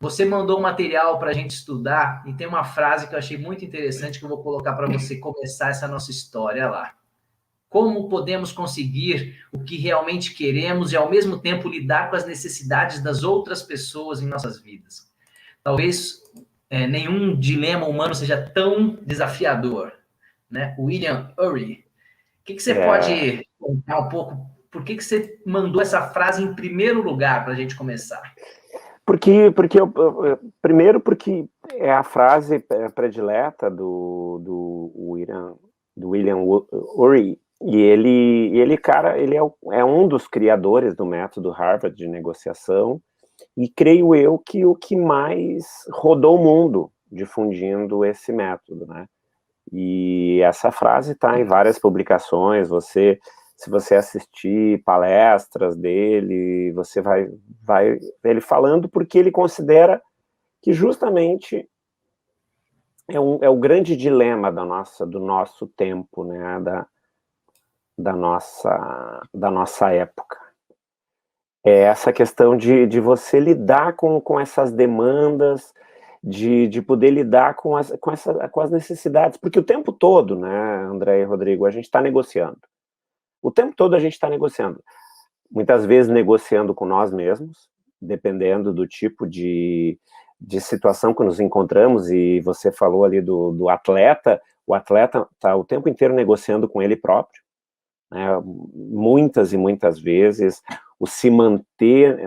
você mandou um material para a gente estudar e tem uma frase que eu achei muito interessante que eu vou colocar para você começar essa nossa história lá. Como podemos conseguir o que realmente queremos e, ao mesmo tempo, lidar com as necessidades das outras pessoas em nossas vidas? Talvez nenhum dilema humano seja tão desafiador, né? William Ury. O que você pode contar um pouco? Por que você mandou essa frase em primeiro lugar para a gente começar? Primeiro porque é a frase predileta do William Ury, e ele, cara, ele é um dos criadores do método Harvard de negociação, e creio eu que o que mais rodou o mundo difundindo esse método, né? E essa frase está em várias publicações. Se você assistir palestras dele, você vai ver ele falando, porque ele considera que justamente é o grande dilema do nosso tempo, né? Da nossa época. É essa questão de você lidar com essas demandas, de poder lidar com as necessidades, porque o tempo todo, né, André e Rodrigo, a gente está negociando. O tempo todo a gente está negociando. Muitas vezes negociando com nós mesmos, dependendo do tipo de situação que nos encontramos, e você falou ali do atleta, o atleta está o tempo inteiro negociando com ele próprio, né, muitas e muitas vezes. O se manter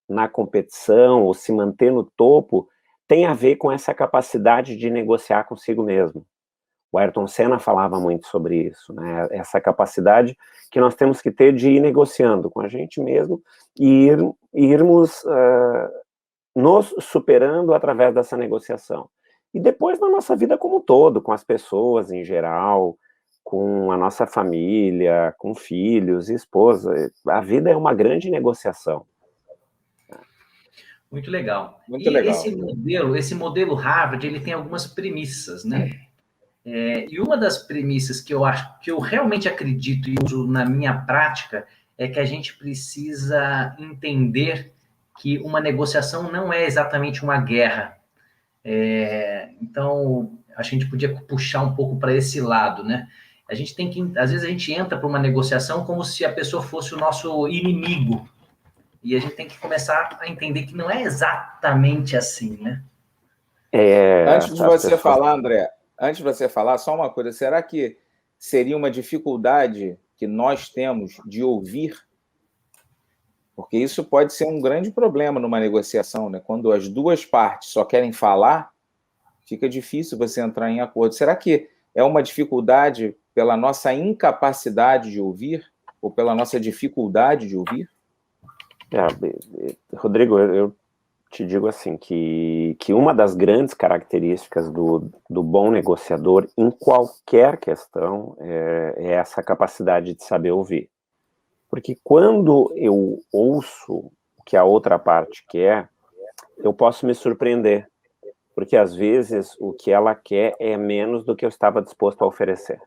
na competição, ou se manter no topo, tem a ver com essa capacidade de negociar consigo mesmo. O Ayrton Senna falava muito sobre isso, né? Essa capacidade que nós temos que ter de ir negociando com a gente mesmo e irmos nos superando através dessa negociação. E depois na nossa vida como um todo, com as pessoas em geral, com a nossa família, com filhos e esposa. A vida é uma grande negociação. Muito legal. Muito legal. Esse modelo Harvard, ele tem algumas premissas, né? E uma das premissas que eu realmente acredito e uso na minha prática é que a gente precisa entender que uma negociação não é exatamente uma guerra. Então, a gente podia puxar um pouco para esse lado, né? A gente tem que, às vezes a gente entra para uma negociação como se a pessoa fosse o nosso inimigo. E a gente tem que começar a entender que não é exatamente assim, né? Antes de você falar, André, antes de você falar, só uma coisa. Será que seria uma dificuldade que nós temos de ouvir? Porque isso pode ser um grande problema numa negociação, né? Quando as duas partes só querem falar, fica difícil você entrar em acordo. Será que é uma dificuldade pela nossa incapacidade de ouvir? Ou pela nossa dificuldade de ouvir? Rodrigo, eu te digo assim, que uma das grandes características do bom negociador em qualquer questão é essa capacidade de saber ouvir. Porque quando eu ouço o que a outra parte quer, eu posso me surpreender. Porque às vezes o que ela quer é menos do que eu estava disposto a oferecer.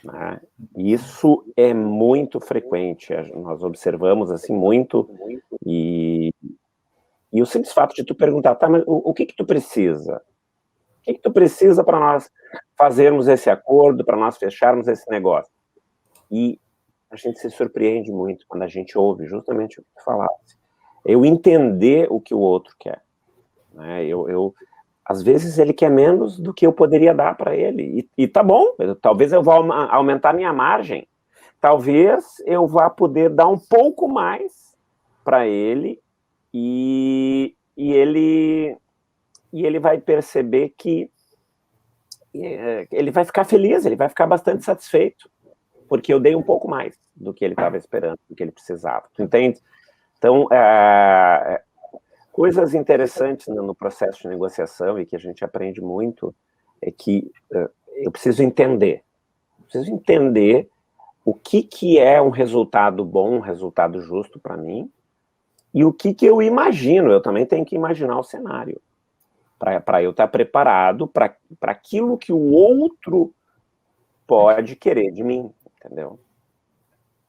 Né? Isso é muito frequente, nós observamos assim muito, e o simples fato de tu perguntar, tá, mas o que tu precisa? O que tu precisa para nós fazermos esse acordo, para nós fecharmos esse negócio? E a gente se surpreende muito quando a gente ouve justamente o que tu falaste. Eu entender o que o outro quer. Né? Às vezes ele quer menos do que eu poderia dar para ele, e tá bom, talvez eu vá aumentar minha margem, talvez eu vá poder dar um pouco mais para ele, e ele vai perceber que ele vai ficar feliz, ele vai ficar bastante satisfeito, porque eu dei um pouco mais do que ele estava esperando, do que ele precisava, entende? Então, coisas interessantes no processo de negociação e que a gente aprende muito é que eu preciso entender o que é um resultado bom, um resultado justo para mim, e o que eu imagino. Eu também tenho que imaginar o cenário, para eu estar preparado para aquilo que o outro pode querer de mim, entendeu?